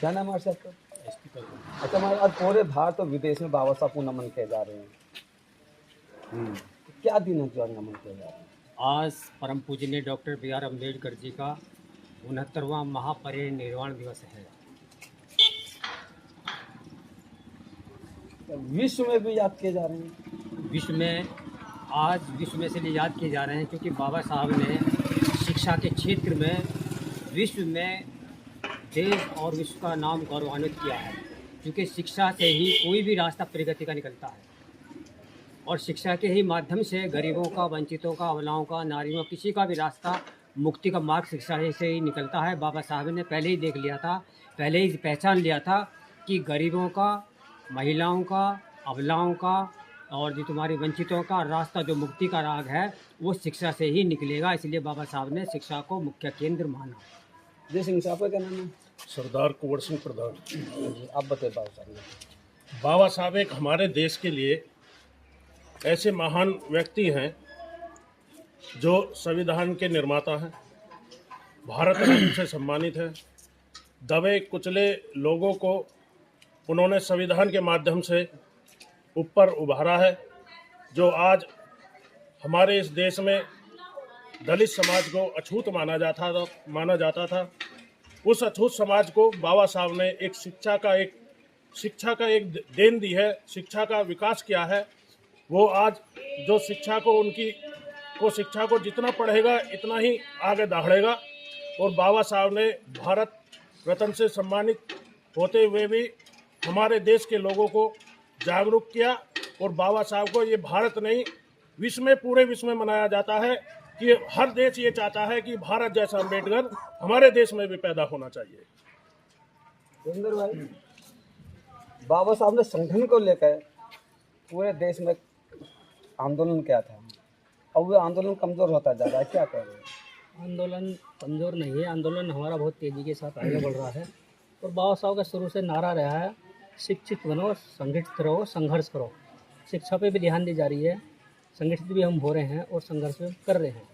क्या नाम है आपका? अच्छा, हमारे आज पूरे भारत और विदेश में बाबा साहब को नमन किए जा रहे हैं। क्या दिन है जो आज नमन किया जा रहा है? आज परम पूजनीय doctor B are Ambedkar ji का 69वां महापरिनिर्वाण दिवस है। तो विश्व में भी याद किए जा रहे हैं। विश्व में आज विश्व में इसलिए याद किए जा रहे हैं क्योंकि बाबा साहब ने शिक्षा के क्षेत्र में विश्व में देश और विश्व का नाम गौरवान्वित किया है। क्योंकि शिक्षा से ही कोई भी रास्ता प्रगति का निकलता है और शिक्षा के ही माध्यम से गरीबों का, वंचितों का, अबलाओं का, नारियों, किसी का भी रास्ता मुक्ति का मार्ग शिक्षा से ही निकलता है। बाबा साहब ने पहले ही देख लिया था, पहले ही पहचान लिया था कि गरीबों का, महिलाओं का, अबलाओं का और जो तुम्हारी वंचितों का रास्ता, जो मुक्ति का राग है, वो शिक्षा से ही निकलेगा। इसलिए बाबा साहब ने शिक्षा को मुख्य केंद्र माना। जय सिंह साहब का क्या नाम है? सरदार कुंवर सिंह प्रधान। आप बताइए बाबा साहब। बाबा साहब एक हमारे देश के लिए ऐसे महान व्यक्ति हैं जो संविधान के निर्माता हैं, भारत रत्न से सम्मानित हैं। दबे कुचले लोगों को उन्होंने संविधान के माध्यम से ऊपर उभारा है। जो आज हमारे इस देश में दलित समाज को अछूत माना जाता था, उस अछूत समाज को बाबा साहब ने एक शिक्षा का एक देन दी है, शिक्षा का विकास किया है। वो आज जो शिक्षा को जितना पढ़ेगा इतना ही आगे दहाड़ेगा। और बाबा साहब ने भारत रत्न से सम्मानित होते हुए भी हमारे देश के लोगों को जागरूक किया। और बाबा साहब को ये भारत नहीं, पूरे विश्व में मनाया जाता है कि हर देश ये चाहता है कि भारत जैसा अम्बेडकर हमारे देश में भी पैदा होना चाहिए। सुंदर भाई, बाबा साहब ने संगठन को लेकर पूरे देश में आंदोलन किया था, अब वो आंदोलन कमजोर होता जा रहा है, क्या कह रहे हैं? आंदोलन कमज़ोर नहीं है, आंदोलन हमारा बहुत तेज़ी के साथ आगे बढ़ रहा है। और बाबा साहब का शुरू से नारा रहा है, शिक्षित बनो, संगठित रहो, संघर्ष करो। शिक्षा पे भी ध्यान दी जा रही है, संगठित भी हम हो रहे हैं और संघर्ष भी कर रहे हैं।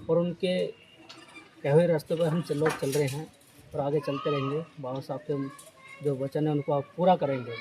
और उनके कहे हुए रास्ते पर हम चल रहे हैं और आगे चलते रहेंगे। बाबा साहब के जो वचन है उनको आप पूरा करेंगे।